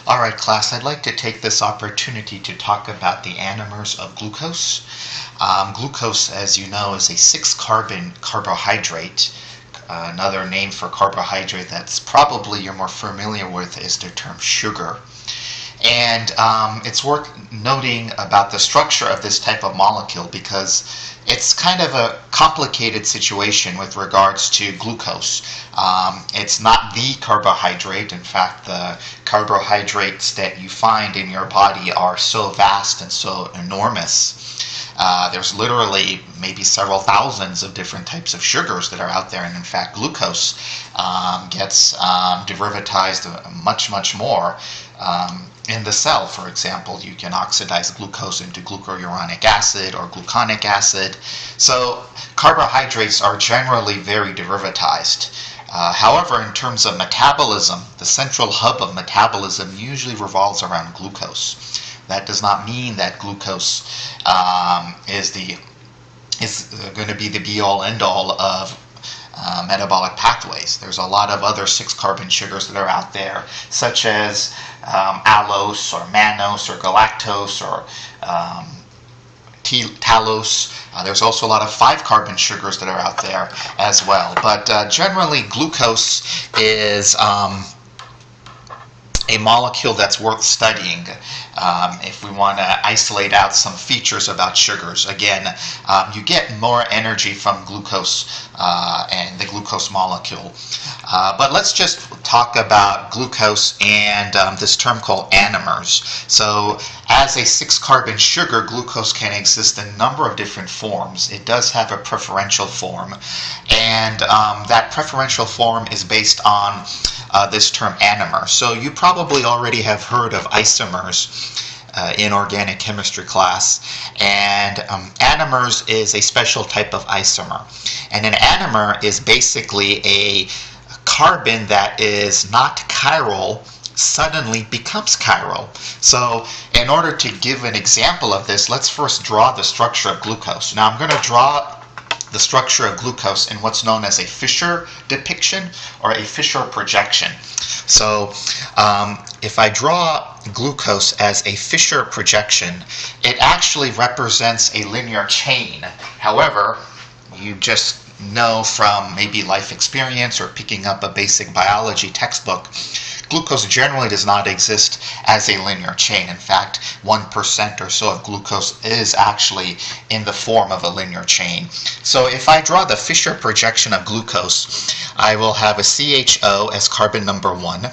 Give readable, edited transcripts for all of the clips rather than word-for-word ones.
Alright class, I'd like to take this opportunity to talk about the anomers of glucose. Glucose, as you know, is a 6-carbon carbohydrate. Another name for carbohydrate that's probably you're more familiar with is the term sugar. And it's worth noting about the structure of this type of molecule because it's kind of a complicated situation with regards to glucose. It's not the carbohydrate. In fact, the carbohydrates that you find in your body are so vast and so enormous. There's literally maybe several thousands of different types of sugars that are out there, and in fact glucose gets derivatized much more. In the cell, for example, you can oxidize glucose into glucuronic acid or gluconic acid. So carbohydrates are generally very derivatized. However, in terms of metabolism, the central hub of metabolism usually revolves around glucose. That does not mean that glucose is going to be the be-all, end-all of metabolic pathways. There's a lot of other 6-carbon sugars that are out there, such as allose or mannose or galactose or talose. There's also a lot of 5-carbon sugars that are out there as well. But generally, glucose is a molecule that's worth studying if we want to isolate out some features about sugars. Again, you get more energy from glucose and the glucose molecule. But let's just talk about glucose and this term called anomers. So as a 6-carbon sugar, glucose can exist in a number of different forms. It does have a preferential form, and that preferential form is based on this term anomer. So you probably already have heard of isomers in organic chemistry class, and anomers is a special type of isomer. And an anomer is basically a carbon that is not chiral suddenly becomes chiral. So in order to give an example of this, let's first draw the structure of glucose. Now I'm going to draw the structure of glucose in what's known as a Fischer depiction or a Fischer projection. So if I draw glucose as a Fischer projection, it actually represents a linear chain. However, you just know from maybe life experience or picking up a basic biology textbook, glucose generally does not exist as a linear chain. In fact, 1% or so of glucose is actually in the form of a linear chain. So if I draw the Fischer projection of glucose, I will have a CHO as carbon number 1.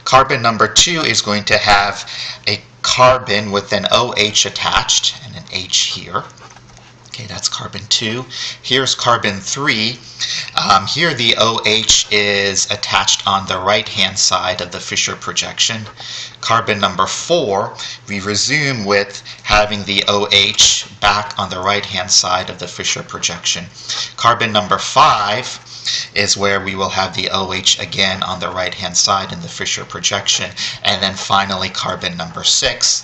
Carbon number 2 is going to have a carbon with an OH attached and an H here. Okay, that's carbon 2. Here's carbon 3. Here the OH is attached on the right-hand side of the Fischer projection. Carbon number 4, we resume with having the OH back on the right-hand side of the Fischer projection. Carbon number 5 is where we will have the OH again on the right-hand side in the Fischer projection. And then finally, carbon number 6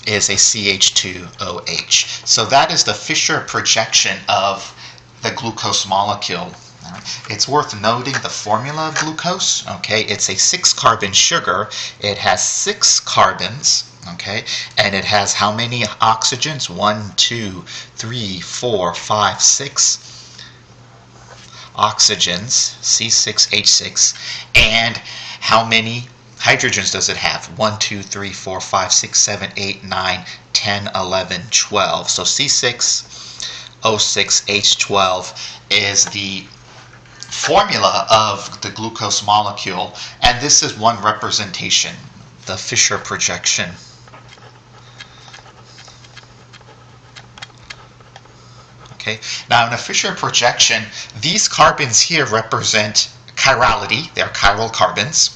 is a CH2OH. So that is the Fischer projection of the glucose molecule. It's worth noting the formula of glucose. Okay, it's a 6-carbon sugar. It has 6 carbons. Okay, and it has how many oxygens? 1, 2, 3, 4, 5, 6 oxygens, C6H6, and how many hydrogens does it have? 1, 2, 3, 4, 5, 6, 7, 8, 9, 10, 11, 12. So C6O6H12 is the formula of the glucose molecule, and this is one representation, the Fischer projection. Okay. Now in a Fischer projection, these carbons here represent chirality. They're chiral carbons.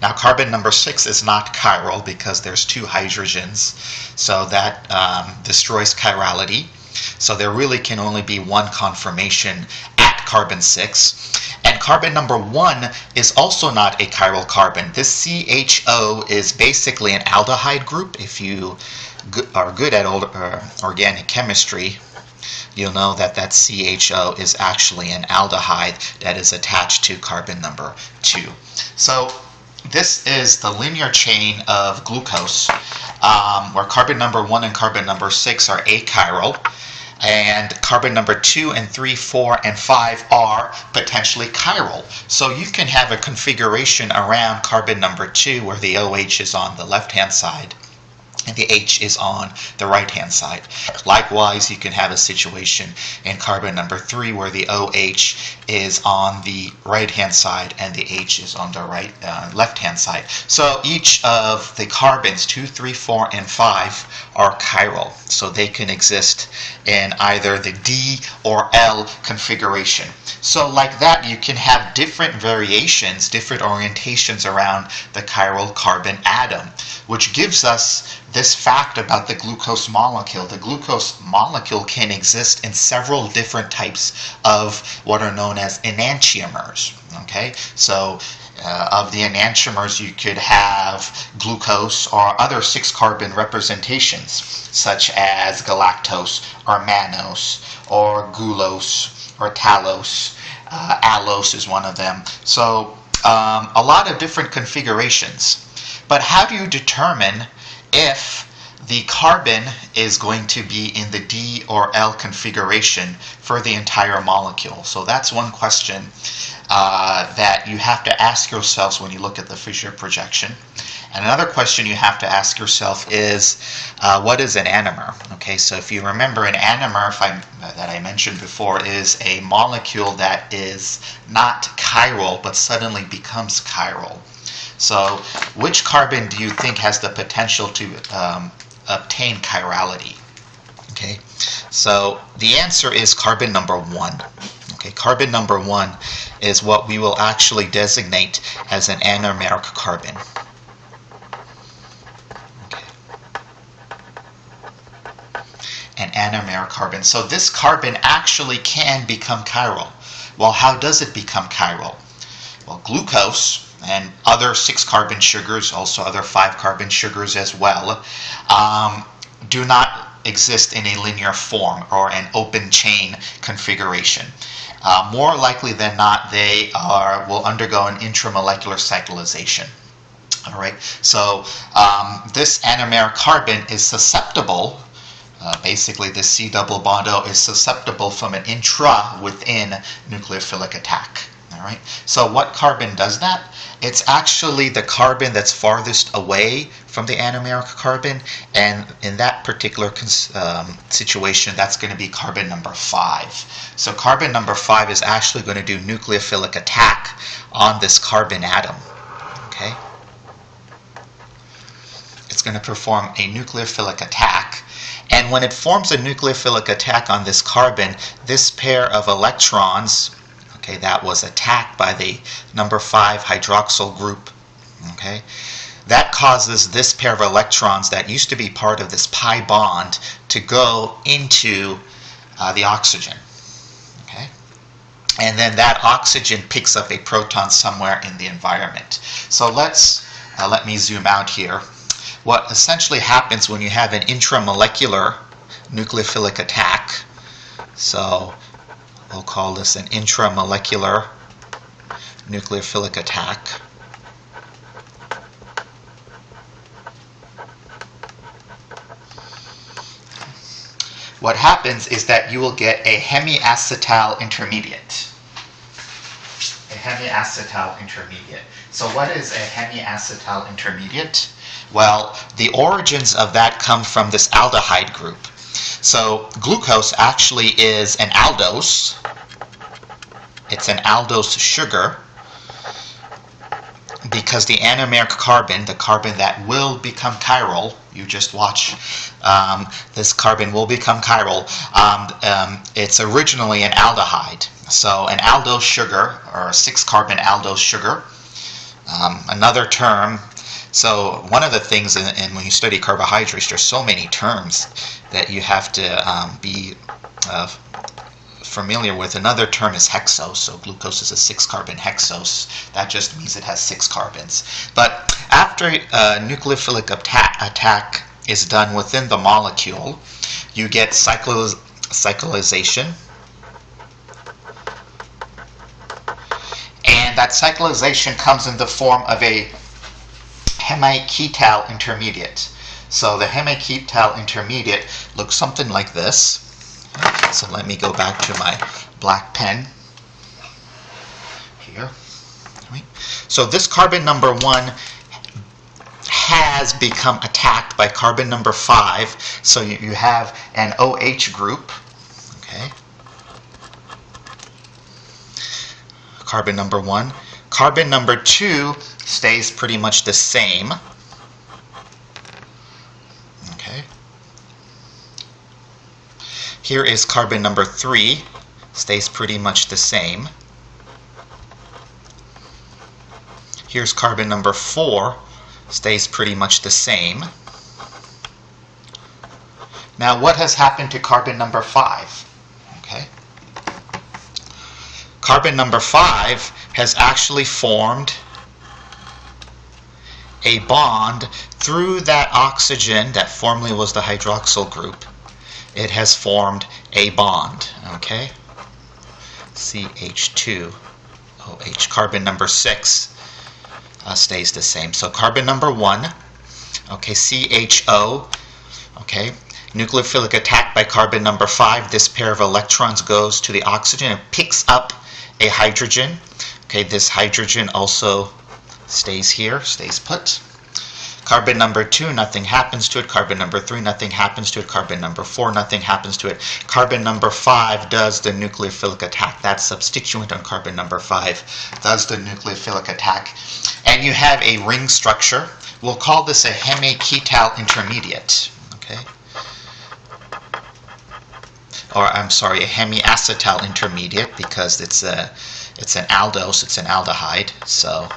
Now carbon number 6 is not chiral because there's 2 hydrogens, so that destroys chirality. So there really can only be one conformation at carbon 6. And carbon number 1 is also not a chiral carbon. This CHO is basically an aldehyde group. If you are good at organic chemistry, you'll know that that CHO is actually an aldehyde that is attached to carbon number 2. So this is the linear chain of glucose, where carbon number 1 and carbon number 6 are achiral, and carbon number 2 and 3, 4, and 5 are potentially chiral. So you can have a configuration around carbon number 2 where the OH is on the left-hand side and the H is on the right-hand side. Likewise, you can have a situation in carbon number 3 where the OH is on the right-hand side and the H is on the left-hand side. So each of the carbons, 2, 3, 4, and 5, are chiral. So they can exist in either the D or L configuration. So like that, you can have different variations, different orientations around the chiral carbon atom, which gives us this fact about the glucose molecule. The glucose molecule can exist in several different types of what are known as enantiomers. Okay, so of the enantiomers, you could have glucose or other 6-carbon representations, such as galactose or mannose or gulose or talose. Allose is one of them. So a lot of different configurations. But how do you determine if the carbon is going to be in the D or L configuration for the entire molecule? So that's one question that you have to ask yourselves when you look at the Fischer projection. And another question you have to ask yourself is, what is an anomer? Okay, so if you remember, an anomer, that I mentioned before, is a molecule that is not chiral but suddenly becomes chiral. So which carbon do you think has the potential to obtain chirality? Okay, so the answer is carbon number 1. Okay, carbon number 1 is what we will actually designate as an anomeric carbon. Okay. An anomeric carbon. So this carbon actually can become chiral. Well, how does it become chiral? Well, glucose and other 6-carbon sugars, also other 5-carbon sugars as well, do not exist in a linear form or an open chain configuration. More likely than not, they will undergo an intramolecular cyclization. All right, so this anomeric carbon is susceptible, basically the C double bond O is susceptible from an within nucleophilic attack. All right, so what carbon does that? It's actually the carbon that's farthest away from the anomeric carbon, and in that particular situation, that's going to be carbon number 5. So carbon number 5 is actually going to do nucleophilic attack on this carbon atom. Okay, it's going to perform a nucleophilic attack, and when it forms a nucleophilic attack on this carbon, this pair of electrons, okay, that was attacked by the number 5 hydroxyl group. Okay, that causes this pair of electrons that used to be part of this pi bond to go into the oxygen. Okay, and then that oxygen picks up a proton somewhere in the environment. So let me zoom out here. What essentially happens when you have an intramolecular nucleophilic attack, so we'll call this an intramolecular nucleophilic attack. What happens is that you will get a hemiacetal intermediate. A hemiacetal intermediate. So what is a hemiacetal intermediate? Well, the origins of that come from this aldehyde group. So glucose actually is an aldose. It's an aldose sugar because the anomeric carbon, the carbon that will become chiral, you just watch, this carbon will become chiral. It's originally an aldehyde. So an aldose sugar, or a 6-carbon aldose sugar. Another term, so one of the things, and when you study carbohydrates, there's so many terms that you have to be familiar with. Another term is hexose. So glucose is a 6-carbon hexose. That just means it has 6 carbons. But after nucleophilic attack is done within the molecule, you get cyclization. And that cyclization comes in the form of a hemiketal intermediate. So the hemiketal intermediate looks something like this. So let me go back to my black pen here. So this carbon number 1 has become attacked by carbon number 5. So you have an OH group. Okay. Carbon number 1. Carbon number 2 stays pretty much the same. Okay. Here is carbon number 3, stays pretty much the same. Here's carbon number 4, stays pretty much the same. Now what has happened to carbon number 5? Okay. Carbon number 5 has actually formed a bond through that oxygen that formerly was the hydroxyl group. It has formed a bond. Okay. CH2OH. Carbon number 6 stays the same. So carbon number 1, okay, CHO, okay, nucleophilic attack by carbon number 5. This pair of electrons goes to the oxygen and picks up a hydrogen. Okay, this hydrogen also stays here, stays put. Carbon number 2, nothing happens to it. Carbon number 3, nothing happens to it. Carbon number 4, nothing happens to it. Carbon number 5 does the nucleophilic attack. That substituent on carbon number 5 does the nucleophilic attack. And you have a ring structure. We'll call this a hemiketal intermediate. Okay. Or I'm sorry, a hemiacetal intermediate, because it's an aldose, it's an aldehyde. So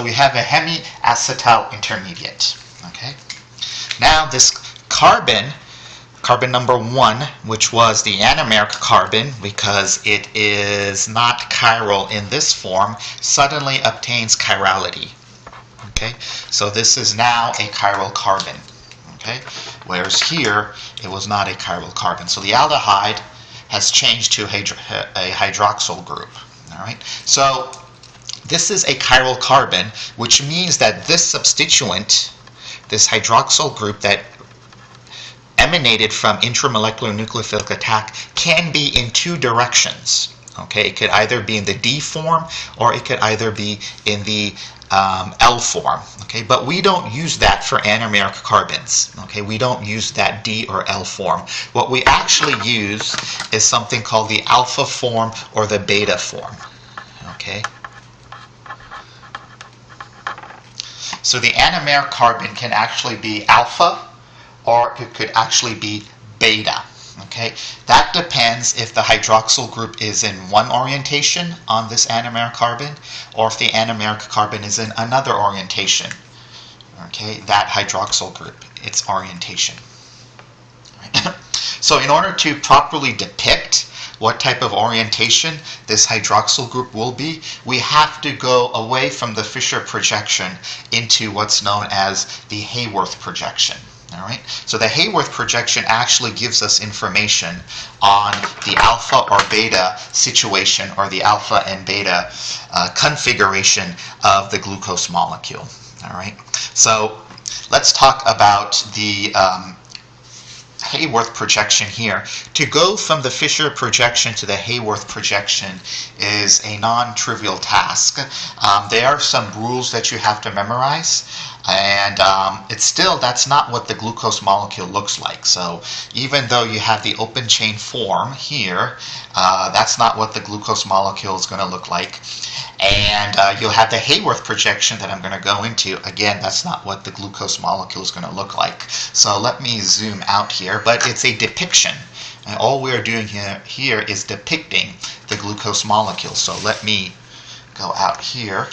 we have a hemiacetal intermediate. Okay. Now this carbon number 1, which was the anomeric carbon, because it is not chiral in this form, suddenly obtains chirality. Okay. So this is now a chiral carbon. Okay. Whereas here it was not a chiral carbon. So the aldehyde has changed to a hydroxyl group. All right. So this is a chiral carbon, which means that this substituent, this hydroxyl group that emanated from intramolecular nucleophilic attack, can be in 2 directions. Okay, it could either be in the D form or it could either be in the L form. Okay, but we don't use that for anomeric carbons. Okay, we don't use that D or L form. What we actually use is something called the alpha form or the beta form. Okay. So the anomeric carbon can actually be alpha, or it could actually be beta. Okay, that depends if the hydroxyl group is in one orientation on this anomeric carbon, or if the anomeric carbon is in another orientation. Okay, that hydroxyl group, its orientation. So in order to properly depict what type of orientation this hydroxyl group will be, we have to go away from the Fischer projection into what's known as the Haworth projection. All right. So the Haworth projection actually gives us information on the alpha or beta situation, or the alpha and beta configuration of the glucose molecule. All right. So let's talk about the Haworth projection here. To go from the Fischer projection to the Haworth projection is a non-trivial task. There are some rules that you have to memorize, and that's not what the glucose molecule looks like. So even though you have the open chain form here, that's not what the glucose molecule is going to look like. And you'll have the Haworth projection that I'm going to go into. Again, that's not what the glucose molecule is going to look like. So let me zoom out here, but it's a depiction. And all we're doing here is depicting the glucose molecule. So let me go out here.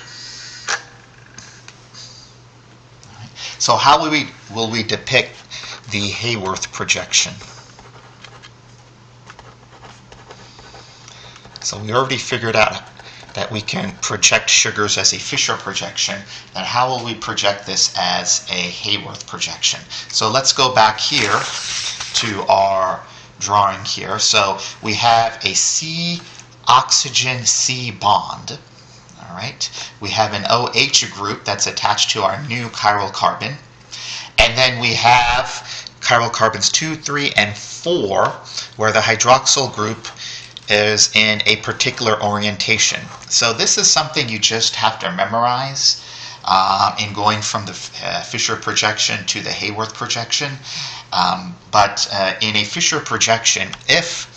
So how will we depict the Haworth projection? So we already figured out that we can project sugars as a Fischer projection. Then how will we project this as a Haworth projection? So let's go back here to our drawing here. So we have a COOH oxygen C bond. All right, we have an OH group that's attached to our new chiral carbon. And then we have chiral carbons 2, 3, and 4, where the hydroxyl group is in a particular orientation. So this is something you just have to memorize in going from the Fischer projection to the Haworth projection. But in a Fischer projection, if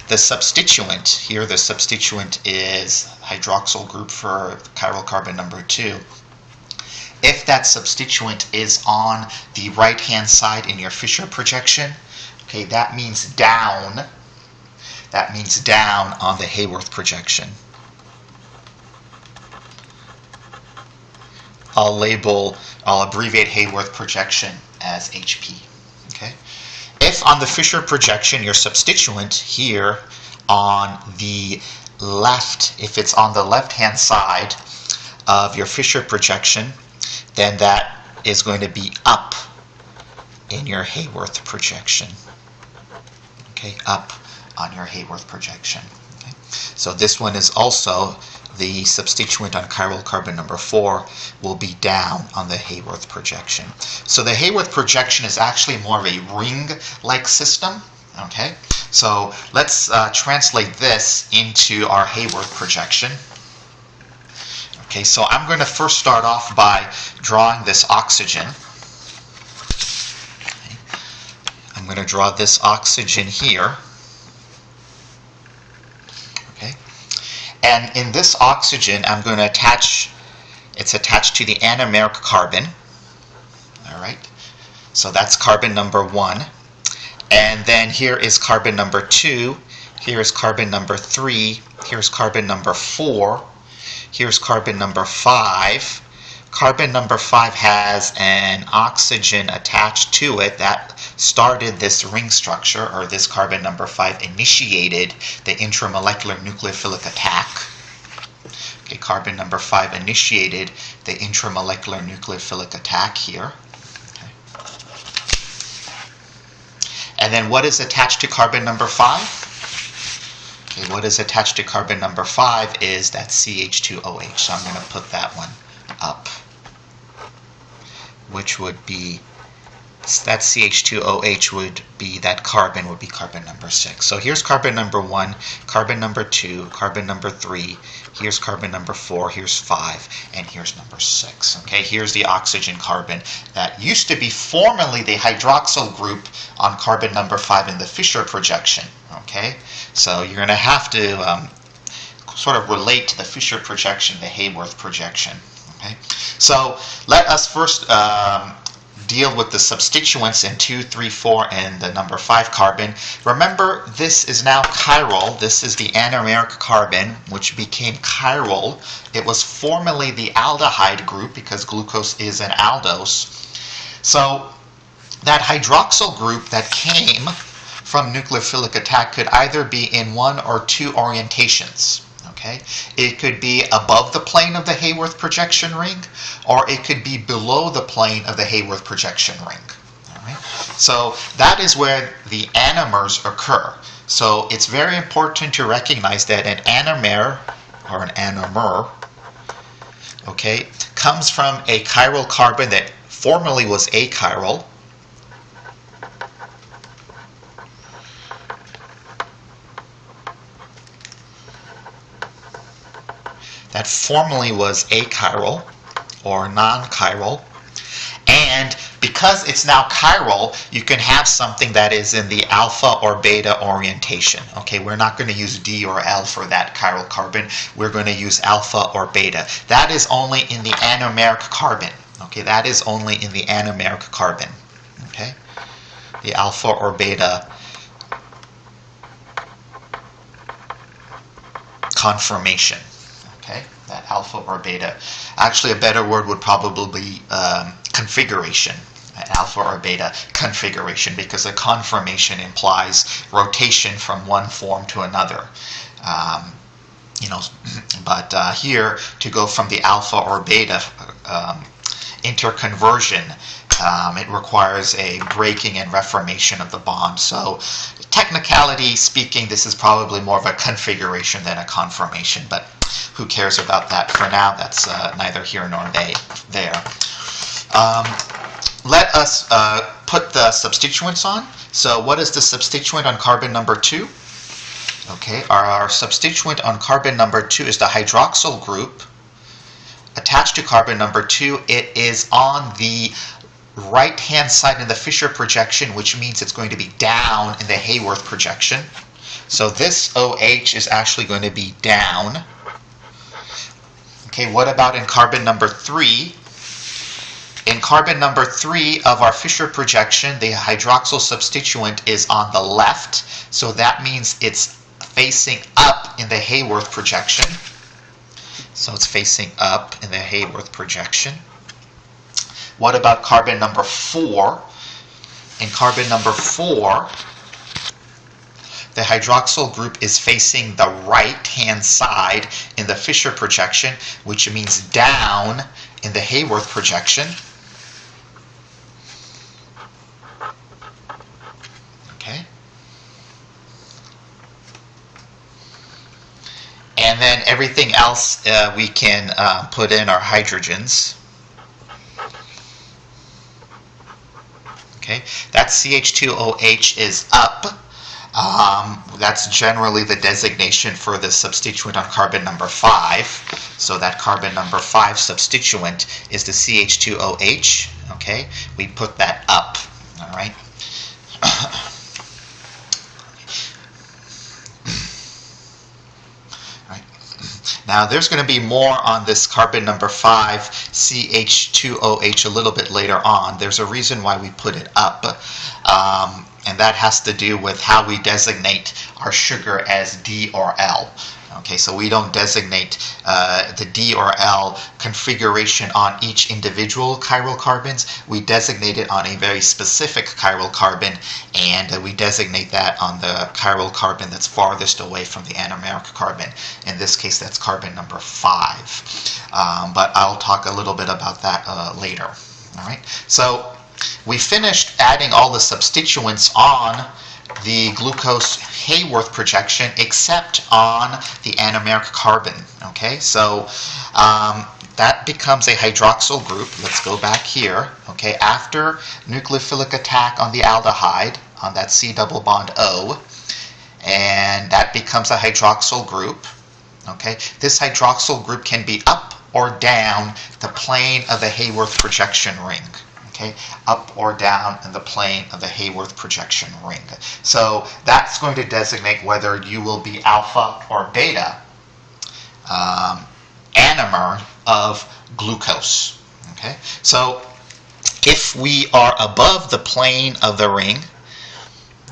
the substituent, here the substituent is hydroxyl group for chiral carbon number 2, if that substituent is on the right-hand side in your Fischer projection, okay, that means down. That means down on the Haworth projection. I'll abbreviate Haworth projection as HP. Okay. If on the Fischer projection your substituent here on the left, if it's on the left-hand side of your Fischer projection, then that is going to be up in your Haworth projection. Okay, up on your Haworth projection. Okay. So this one is also the substituent on chiral carbon number 4 will be down on the Haworth projection. So the Haworth projection is actually more of a ring-like system. Okay, so let's translate this into our Haworth projection. Okay, so I'm going to first start off by drawing this oxygen. Okay. I'm going to draw this oxygen here. Okay. And in this oxygen, I'm going to it's attached to the anomeric carbon. All right. So that's carbon number 1. And then here is carbon number 2. Here's carbon number 3. Here's carbon number 4. Here's carbon number 5. Carbon number 5 has an oxygen attached to it that started this ring structure, or this carbon number 5 initiated the intramolecular nucleophilic attack. Okay, carbon number 5 initiated the intramolecular nucleophilic attack here. Okay. And then what is attached to carbon number 5? Okay, what is attached to carbon number 5 is that CH2OH. So I'm going to put that one up, which would be, that CH2OH would be, that carbon would be carbon number 6. So here's carbon number 1, carbon number 2, carbon number 3, here's carbon number 4, here's 5, and here's number 6. Okay, here's the oxygen carbon that used to be formerly the hydroxyl group on carbon number 5 in the Fischer projection. Okay, so you're going to have to sort of relate to the Fischer projection, the Haworth projection. Okay, so let us first deal with the substituents in 2, 3, 4, and the number 5 carbon. Remember, this is now chiral. This is the anomeric carbon, which became chiral. It was formerly the aldehyde group because glucose is an aldose. So that hydroxyl group that came from nucleophilic attack could either be in one or two orientations. Okay, it could be above the plane of the Haworth projection ring, or it could be below the plane of the Haworth projection ring. All right, so that is where the anomers occur. So it's very important to recognize that an anomer, or an anomer, okay, comes from a chiral carbon that formerly was achiral. That formerly was achiral or non-chiral, and because it's now chiral, you can have something that is in the alpha or beta orientation. Okay, we're not going to use D or L for that chiral carbon. We're going to use alpha or beta. That is only in the anomeric carbon. Okay, that is only in the anomeric carbon. Okay, the alpha or beta conformation. Okay, that alpha or beta. Actually, a better word would probably be configuration. Alpha or beta configuration, because a conformation implies rotation from one form to another. But here, to go from the alpha or beta interconversion, It requires a breaking and reformation of the bond. So technicality speaking, this is probably more of a configuration than a conformation, but who cares about that for now? That's neither here nor there. Let us put the substituents on. So what is the substituent on carbon number 2? Okay, our substituent on carbon number 2 is the hydroxyl group. Attached to carbon number 2, it is on the right-hand side in the Fischer projection, which means it's going to be down in the Haworth projection. So this OH is actually going to be down. Okay, what about in carbon number 3? In carbon number 3 of our Fischer projection, the hydroxyl substituent is on the left, so that means it's facing up in the Haworth projection. So it's facing up in the Haworth projection. What about carbon number 4? In carbon number 4, the hydroxyl group is facing the right-hand side in the Fischer projection, which means down in the Haworth projection. Okay. And then everything else we can put in our hydrogens. Okay, that CH2OH is up. That's generally the designation for the substituent on carbon number 5. So that carbon number 5 substituent is the CH2OH. Okay, we put that up. All right. Now there's going to be more on this carbon number 5 CH2OH a little bit later on. There's a reason why we put it up, and that has to do with how we designate our sugar as D or L. Okay, so we don't designate the D or L configuration on each individual chiral carbons. We designate it on a very specific chiral carbon, and we designate that on the chiral carbon that's farthest away from the anomeric carbon. In this case, that's carbon number 5. But I'll talk a little bit about that later. All right, so we finished adding all the substituents on the glucose Haworth projection except on the anomeric carbon. Okay, so that becomes a hydroxyl group. Let's go back here. Okay, after nucleophilic attack on the aldehyde on that C double bond O, and that becomes a hydroxyl group. Okay, this hydroxyl group can be up or down the plane of the Haworth projection ring. Okay, up or down in the plane of the Haworth projection ring. So that's going to designate whether you will be alpha or beta anomer of glucose. Okay, so if we are above the plane of the ring,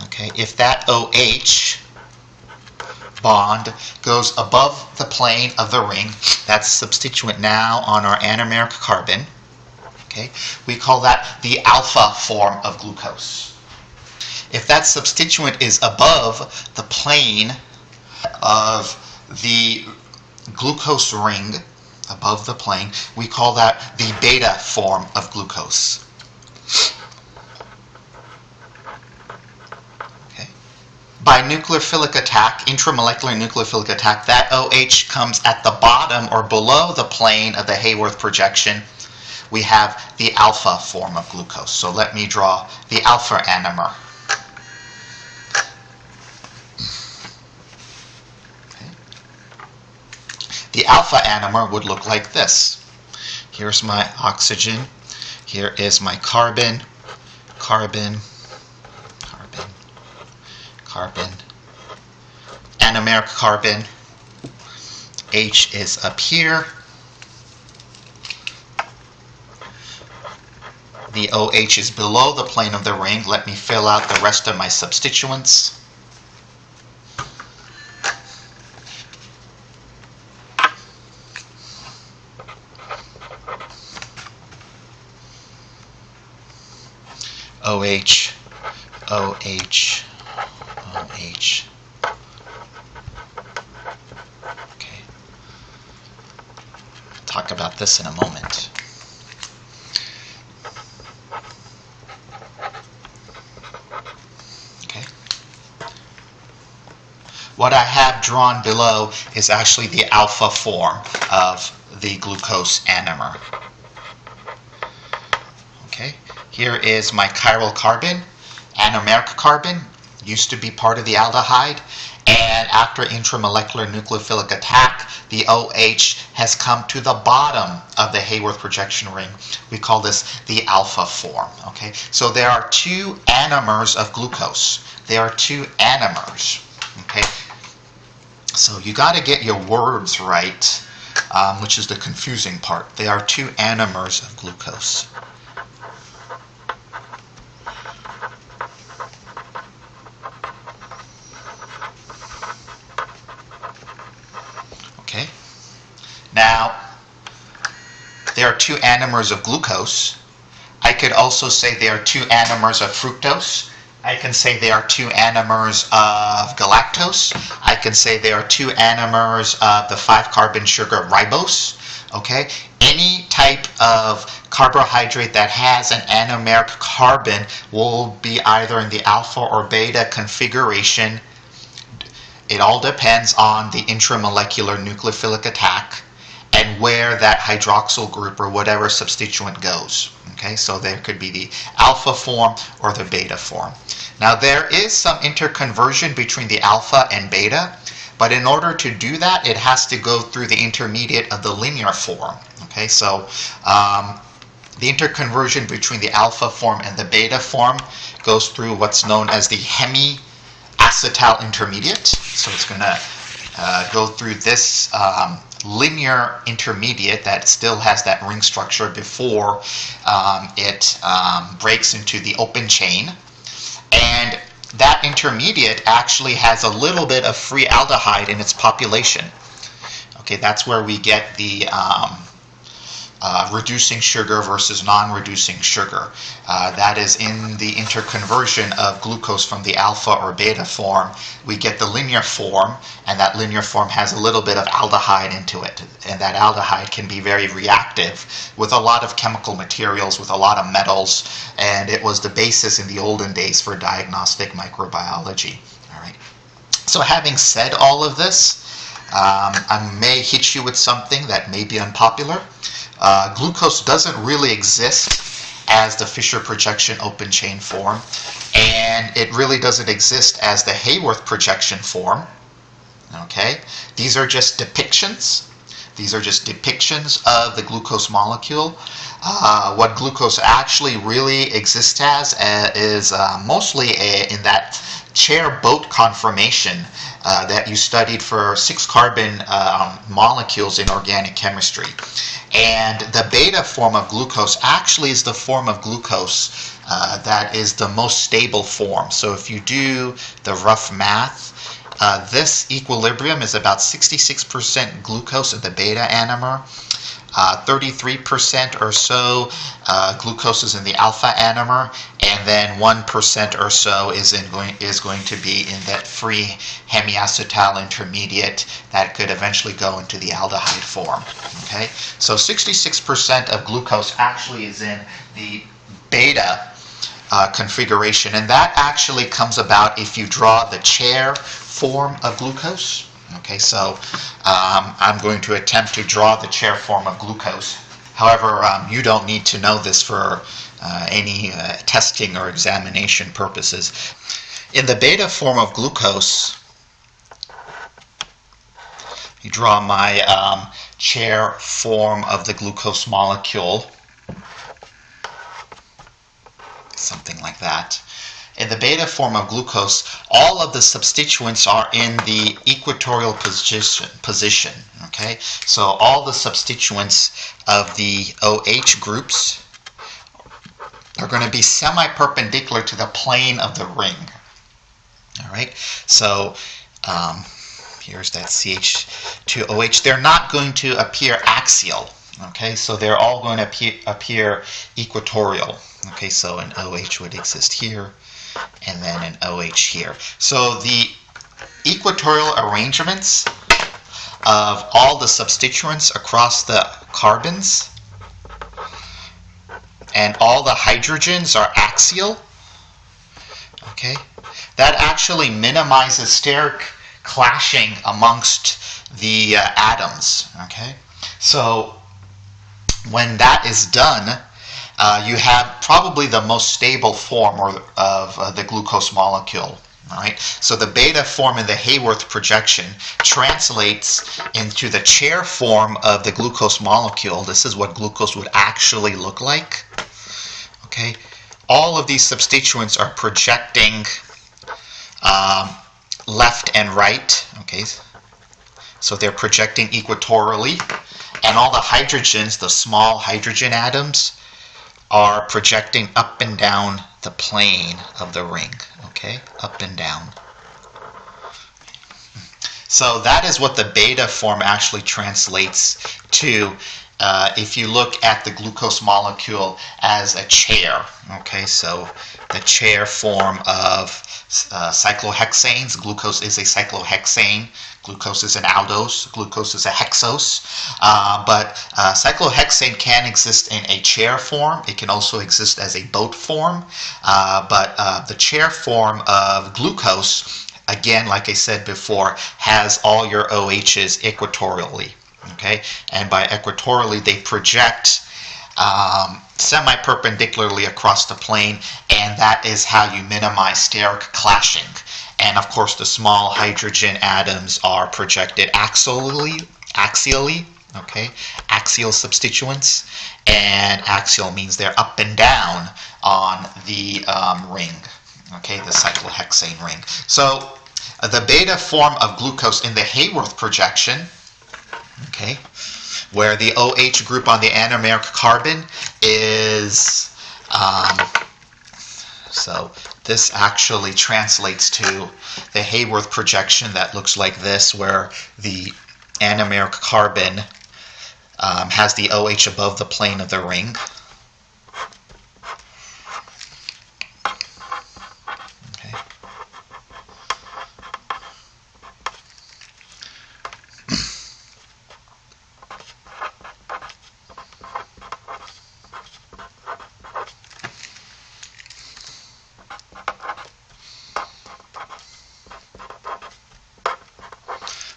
okay, if that OH bond goes above the plane of the ring, that's substituent now on our anomeric carbon. Okay, we call that the alpha form of glucose. If that substituent is above the plane of the glucose ring, above the plane, we call that the beta form of glucose. Okay. By nucleophilic attack, intramolecular nucleophilic attack, that OH comes at the bottom or below the plane of the Haworth projection. We have the alpha form of glucose. So let me draw the alpha anomer. Okay. The alpha anomer would look like this. Here's my oxygen. Here is my carbon, carbon, carbon, carbon, anomeric carbon. H is up here. The OH is below the plane of the ring. Let me fill out the rest of my substituents. OH, OH, OH. Okay. Talk about this in a moment. what I have drawn below is actually the alpha form of the glucose anomer. Okay, here is my chiral carbon, anomeric carbon, used to be part of the aldehyde, and after intramolecular nucleophilic attack, the OH has come to the bottom of the Haworth projection ring. We call this the alpha form. Okay, so there are two anomers of glucose. There are two anomers. Okay, so you got to get your words right, which is the confusing part. There are two anomers of glucose. Okay. Now, there are two anomers of glucose. I could also say there are two anomers of fructose. I can say there are two anomers of galactose. I can say there are two anomers of the 5-carbon sugar ribose. Okay? Any type of carbohydrate that has an anomeric carbon will be either in the alpha or beta configuration. It all depends on the intramolecular nucleophilic attack and where that hydroxyl group or whatever substituent goes. Okay, so there could be the alpha form or the beta form. Now there is some interconversion between the alpha and beta, but in order to do that, it has to go through the intermediate of the linear form. Okay, so the interconversion between the alpha form and the beta form goes through what's known as the hemiacetal intermediate. So it's going to go through this linear intermediate that still has that ring structure before it breaks into the open chain. And that intermediate actually has a little bit of free aldehyde in its population. Okay, that's where we get the reducing sugar versus non-reducing sugar. That is in the interconversion of glucose from the alpha or beta form. We get the linear form, and that linear form has a little bit of aldehyde into it. And that aldehyde can be very reactive with a lot of chemical materials, with a lot of metals, and it was the basis in the olden days for diagnostic microbiology. All right. So having said all of this, I may hit you with something that may be unpopular. Glucose doesn't really exist as the Fischer projection open chain form, and it really doesn't exist as the Haworth projection form. Okay, these are just depictions. These are just depictions of the glucose molecule. What glucose actually really exists as is mostly in that chair boat conformation that you studied for 6-carbon molecules in organic chemistry. And the beta form of glucose actually is the form of glucose that is the most stable form. So if you do the rough math, this equilibrium is about 66% glucose in the beta anomer, 33% or so glucose is in the alpha anomer, and then 1% or so is going to be in that free hemiacetal intermediate that could eventually go into the aldehyde form. Okay, so 66% of glucose actually is in the beta configuration, and that actually comes about if you draw the chair form of glucose. Okay, so I'm going to attempt to draw the chair form of glucose. However, you don't need to know this for any testing or examination purposes. In the beta form of glucose, you draw my chair form of the glucose molecule, something like that. In the beta form of glucose, all of the substituents are in the equatorial position. Okay, so all the substituents of the OH groups are going to be semi-perpendicular to the plane of the ring. All right, so here's that CH2OH. They're not going to appear axial. Okay, so they're all going to appear equatorial. Okay, so an OH would exist here, and then an OH here. So the equatorial arrangements of all the substituents across the carbons and all the hydrogens are axial. Okay, that actually minimizes steric clashing amongst the atoms. Okay, so when that is done, you have probably the most stable form of the glucose molecule. All right, so the beta form in the Haworth projection translates into the chair form of the glucose molecule. This is what glucose would actually look like. Okay, all of these substituents are projecting left and right. Okay, so they're projecting equatorially, and all the hydrogens, the small hydrogen atoms, are projecting up and down the plane of the ring. Okay, up and down. So that is what the beta form actually translates to if you look at the glucose molecule as a chair. Okay, so the chair form of cyclohexanes. Glucose is a cyclohexane. Glucose is an aldose. Glucose is a hexose. But cyclohexane can exist in a chair form. It can also exist as a boat form. But the chair form of glucose, again, like I said before, has all your OHs equatorially. Okay, and by equatorially, they project semi-perpendicularly across the plane, and that is how you minimize steric clashing. And of course, the small hydrogen atoms are projected axially. Okay, axial substituents, and axial means they're up and down on the ring. Okay, the cyclohexane ring. So the beta form of glucose in the Haworth projection, okay, where the OH group on the anomeric carbon is, so this actually translates to the Haworth projection that looks like this, where the anomeric carbon has the OH above the plane of the ring.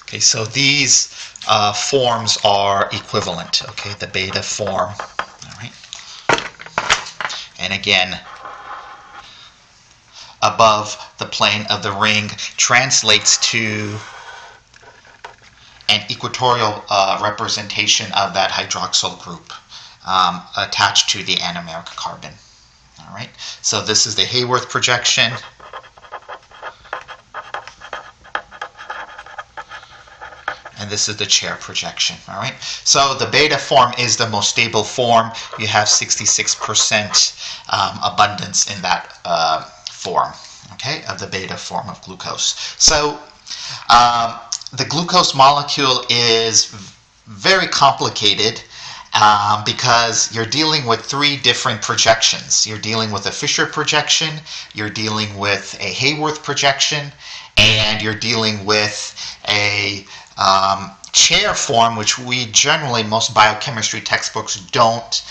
Okay, so these forms are equivalent, okay, the beta form, all right? And again, above the plane of the ring translates to an equatorial representation of that hydroxyl group attached to the anomeric carbon, all right? So this is the Haworth projection. And this is the chair projection, all right? So the beta form is the most stable form. You have 66% abundance in that form, okay, of the beta form of glucose. So the glucose molecule is very complicated because you're dealing with three different projections. You're dealing with a Fischer projection, you're dealing with a Haworth projection, and you're dealing with a chair form, which we generally, most biochemistry textbooks don't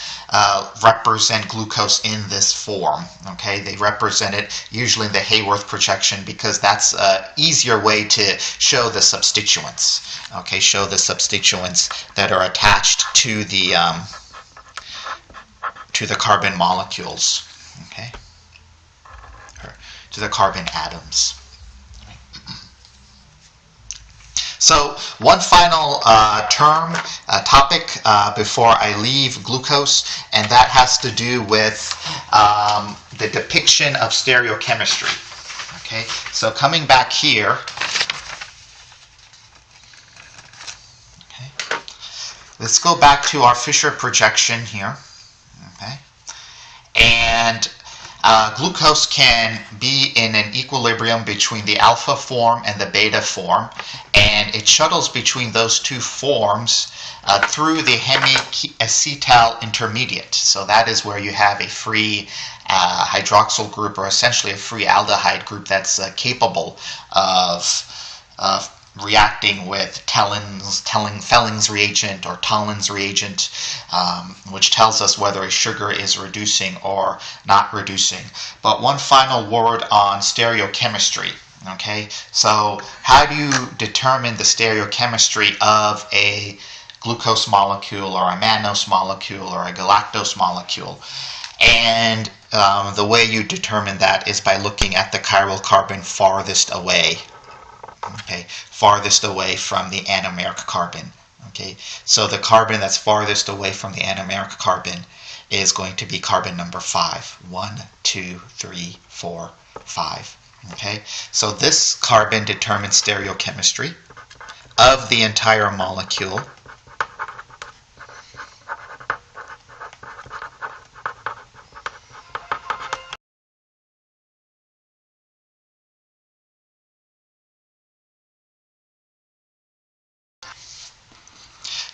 represent glucose in this form. Okay, they represent it usually in the Haworth projection because that's an easier way to show the substituents. Okay, show the substituents that are attached to the carbon molecules. Okay, or to the carbon atoms. So one final topic before I leave glucose, and that has to do with the depiction of stereochemistry. Okay, so coming back here, okay, let's go back to our Fischer projection here. Okay, and glucose can be in an equilibrium between the alpha form and the beta form, and it shuttles between those two forms through the hemiacetal intermediate. So that is where you have a free hydroxyl group, or essentially a free aldehyde group that's capable of reacting with Felling's reagent or Tollin's reagent, which tells us whether a sugar is reducing or not reducing. But one final word on stereochemistry. Okay, so how do you determine the stereochemistry of a glucose molecule or a mannose molecule or a galactose molecule? And the way you determine that is by looking at the chiral carbon farthest away. Okay, farthest away from the anomeric carbon. Okay, so the carbon that's farthest away from the anomeric carbon is going to be carbon number 5. 1, 2, 3, 4, 5. Okay, so this carbon determines stereochemistry of the entire molecule.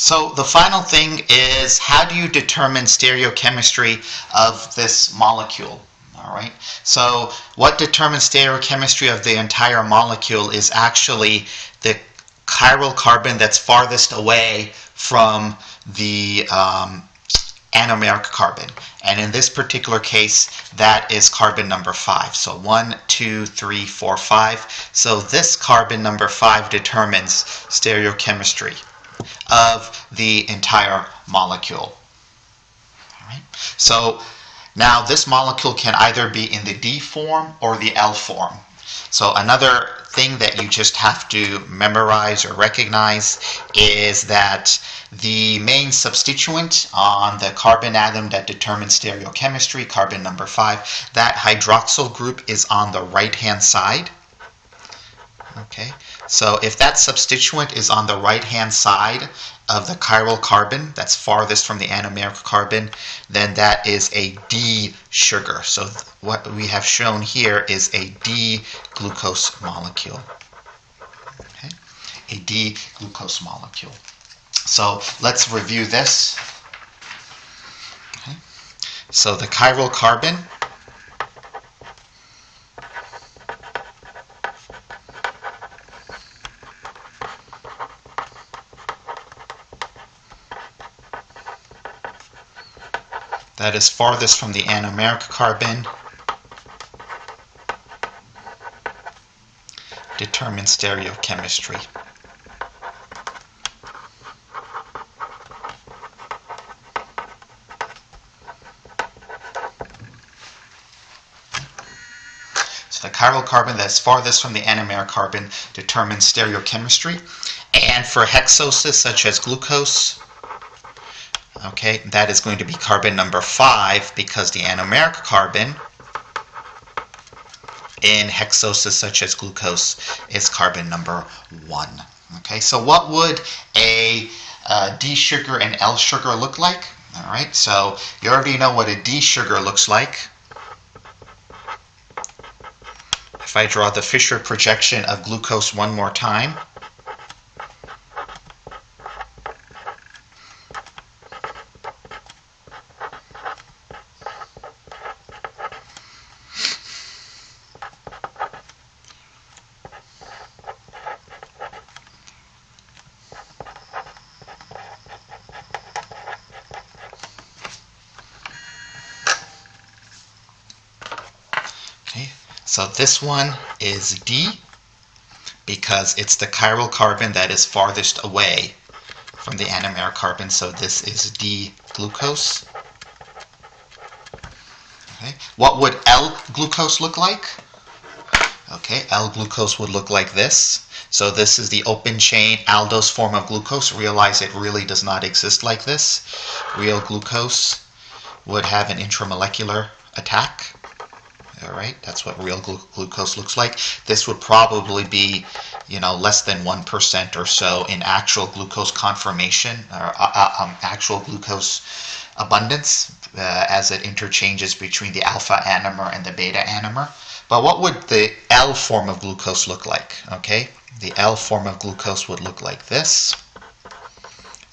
So the final thing is, how do you determine stereochemistry of this molecule? All right. So what determines stereochemistry of the entire molecule is actually the chiral carbon that's farthest away from the anomeric carbon. And in this particular case, that is carbon number 5. So 1, 2, 3, 4, 5. So this carbon number 5 determines stereochemistry of the entire molecule. All right. So now this molecule can either be in the D form or the L form. So another thing that you just have to memorize or recognize is that the main substituent on the carbon atom that determines stereochemistry, carbon number 5, that hydroxyl group is on the right-hand side. Okay, so if that substituent is on the right-hand side of the chiral carbon that's farthest from the anomeric carbon, then that is a D sugar. So what we have shown here is a D-glucose molecule. Okay, a D-glucose molecule. So let's review this. Okay, so the chiral carbon that is farthest from the anomeric carbon determines stereochemistry. So the chiral carbon that's farthest from the anomeric carbon determines stereochemistry. And for hexoses such as glucose, okay, that is going to be carbon number 5, because the anomeric carbon in hexoses such as glucose is carbon number 1. Okay, so what would a D sugar and L sugar look like? All right, so you already know what a D sugar looks like. If I draw the Fischer projection of glucose one more time, so this one is D because it's the chiral carbon that is farthest away from the anomeric carbon, so this is D-glucose. Okay. What would L-glucose look like? Okay, L-glucose would look like this. So this is the open chain aldose form of glucose. Realize it really does not exist like this. Real glucose would have an intramolecular attack. All right, that's what real glucose looks like. This would probably be, less than 1% or so in actual glucose conformation or actual glucose abundance as it interchanges between the alpha anomer and the beta anomer. But what would the L form of glucose look like? Okay, the L form of glucose would look like this.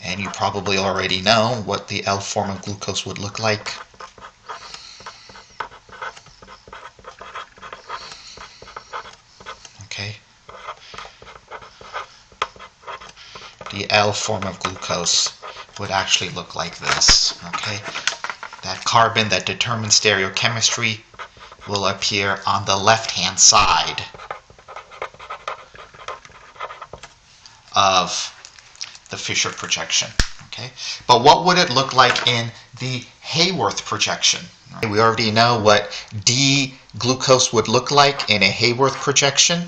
And you probably already know what the L form of glucose would look like. Okay. The L form of glucose would actually look like this. Okay. That carbon that determines stereochemistry will appear on the left-hand side of the Fischer projection. Okay, but what would it look like in the Haworth projection? We already know what D-glucose would look like in a Haworth projection.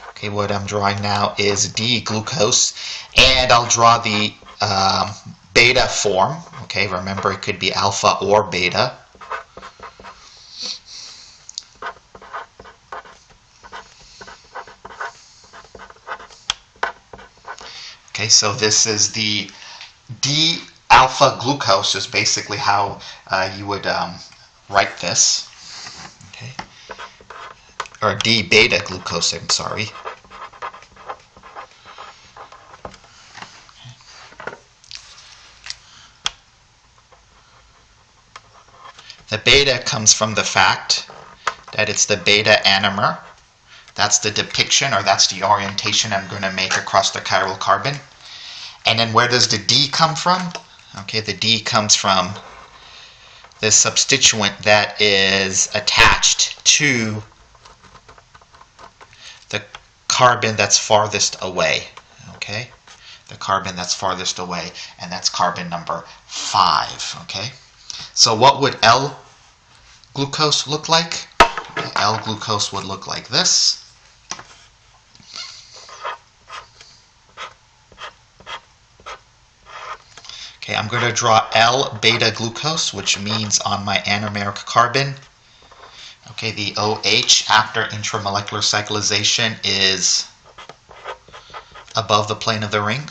Okay, what I'm drawing now is D-glucose, and I'll draw the beta form. Okay, remember it could be alpha or beta. Okay, so this is the D-alpha glucose is basically how you would write this. Okay, or D-beta glucose, I'm sorry. The beta comes from the fact that it's the beta anomer. That's the depiction, or that's the orientation I'm going to make across the chiral carbon. And then where does the D come from? Okay, the D comes from the substituent that is attached to the carbon that's farthest away. Okay, the carbon that's farthest away, and that's carbon number 5. Okay. So what would L-glucose look like? L-glucose would look like this. Okay, I'm going to draw L-beta-glucose, which means on my anomeric carbon, okay, the OH after intramolecular cyclization is above the plane of the ring.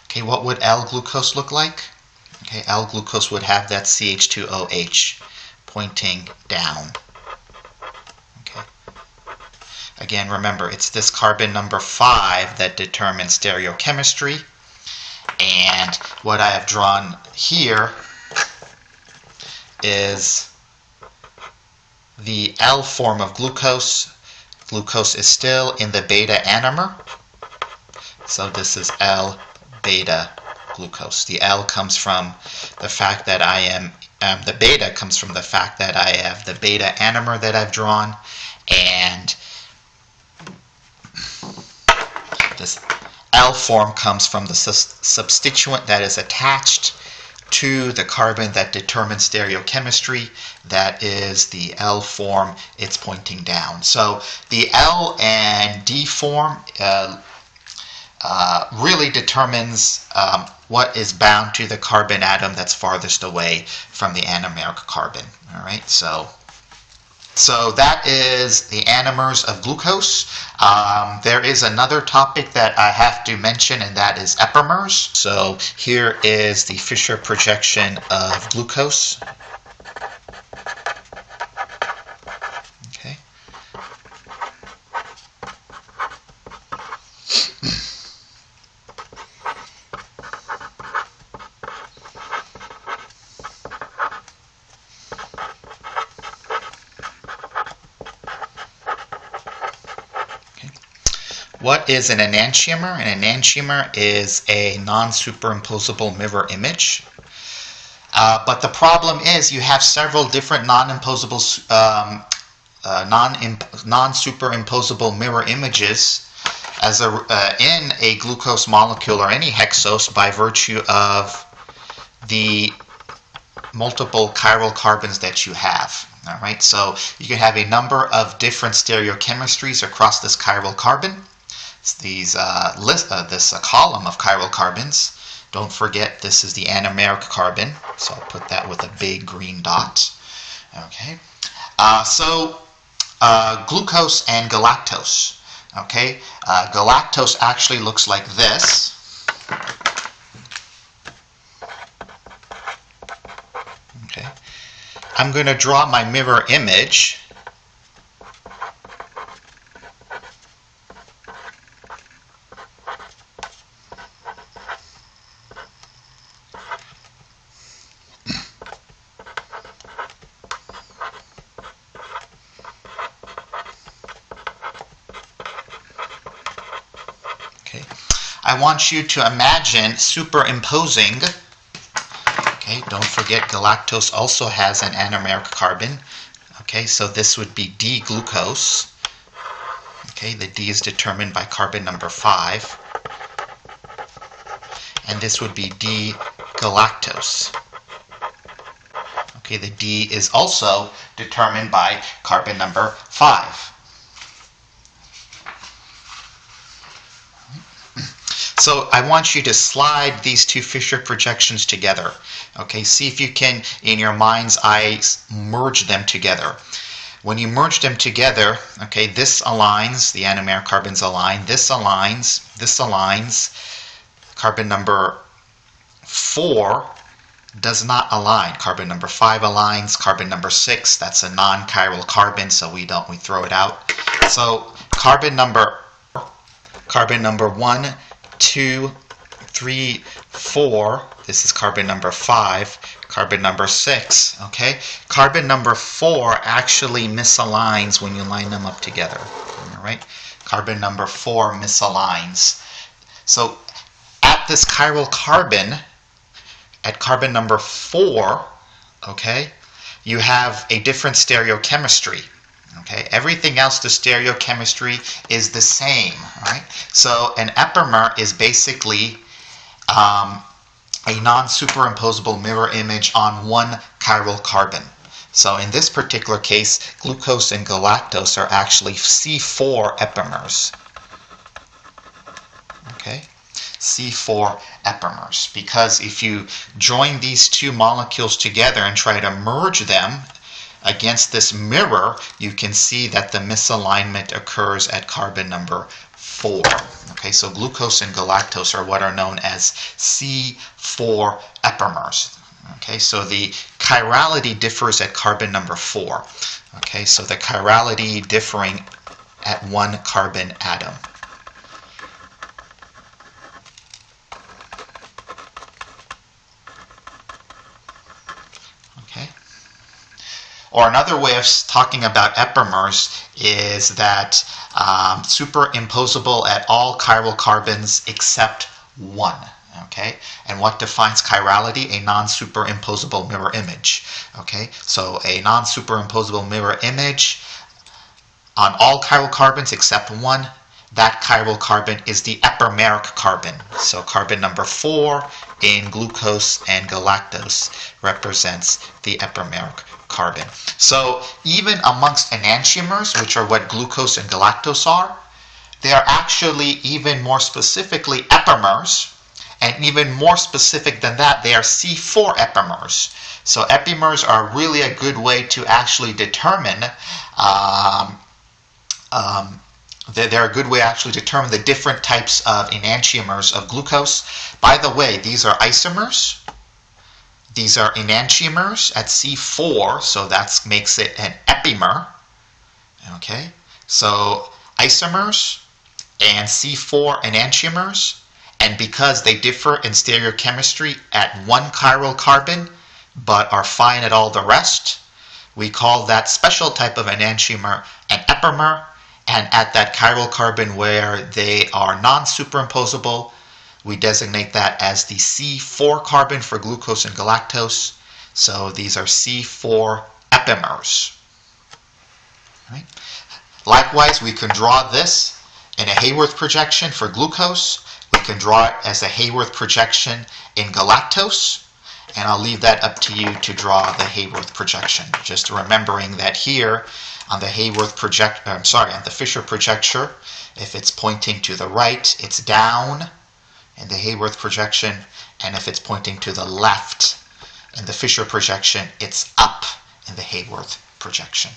Okay, what would L-glucose look like? Okay, L-glucose would have that CH2OH pointing down. Okay. Again, remember, it's this carbon number 5 that determines stereochemistry. And what I have drawn here is the L form of glucose. Glucose is still in the beta anomer. So this is L-beta glucose. The L comes from the fact that I am, the beta comes from the fact that I have the beta anomer that I've drawn, and this L form comes from the substituent that is attached to the carbon that determines stereochemistry. That is the L form, it's pointing down. So the L and D form really determines what is bound to the carbon atom that's farthest away from the anomeric carbon. All right, so that is the anomers of glucose. There is another topic that I have to mention, and that is epimers. So here is the Fischer projection of glucose. Okay. What is an enantiomer? An enantiomer is a non-superimposable mirror image. But the problem is you have several different non-superimposable mirror images as in a glucose molecule or any hexose by virtue of the multiple chiral carbons that you have. All right, so you can have a number of different stereochemistries across this chiral carbon. This column of chiral carbons. Don't forget, this is the anomeric carbon, so I'll put that with a big green dot. Okay, glucose and galactose. Okay, galactose actually looks like this. Okay, I'm going to draw my mirror image. I want you to imagine superimposing, okay, Don't forget galactose also has an anomeric carbon. Okay, so this would be D-glucose. Okay, the D is determined by carbon number 5. And this would be D-galactose. Okay, the D is also determined by carbon number 5. So I want you to slide these two Fischer projections together. Okay, see if you can, in your mind's eye, merge them together. When you merge them together, okay, this aligns, the anomeric carbons align, this aligns, carbon number 4 does not align. Carbon number 5 aligns, carbon number 6, that's a non-chiral carbon, so we throw it out. So carbon number 1, 2, 3, 4, this is carbon number 5, carbon number 6, okay? Carbon number 4 actually misaligns when you line them up together, all right? Carbon number 4 misaligns. So at this chiral carbon, at carbon number 4, okay, you have a different stereochemistry. Okay, everything else, the stereochemistry is the same. Right? So an epimer is basically a non-superimposable mirror image on one chiral carbon. So in this particular case, glucose and galactose are actually C4 epimers. Okay, C4 epimers. Because if you join these two molecules together and try to merge them against this mirror, you can see that the misalignment occurs at carbon number 4. Okay, so glucose and galactose are what are known as C4 epimers. Okay, so the chirality differs at carbon number 4. Okay, so the chirality differing at one carbon atom. Or another way of talking about epimers is that superimposable at all chiral carbons except one. Okay, and what defines chirality? A non-superimposable mirror image. Okay, so a non-superimposable mirror image on all chiral carbons except one. That chiral carbon is the epimeric carbon. So carbon number 4 in glucose and galactose represents the epimeric carbon. So even amongst enantiomers, which are what glucose and galactose are, they are actually even more specifically epimers, and even more specific than that, they are C4 epimers. So epimers are really a good way to actually determine they're a good way to actually determine the different types of enantiomers of glucose. By the way, these are isomers. These are enantiomers at C4, so that makes it an epimer. Okay, so isomers and C4 enantiomers, and because they differ in stereochemistry at one chiral carbon, but are fine at all the rest, we call that special type of enantiomer an epimer, and at that chiral carbon where they are non-superimposable, we designate that as the C4 carbon for glucose and galactose. So these are C4 epimers. Right? Likewise, we can draw this in a Haworth projection for glucose. We can draw it as a Haworth projection in galactose. And I'll leave that up to you to draw the Haworth projection. Just remembering that here on the on the Fischer projection, if it's pointing to the right, it's down in the Haworth projection, and if it's pointing to the left in the Fischer projection, it's up in the Haworth projection.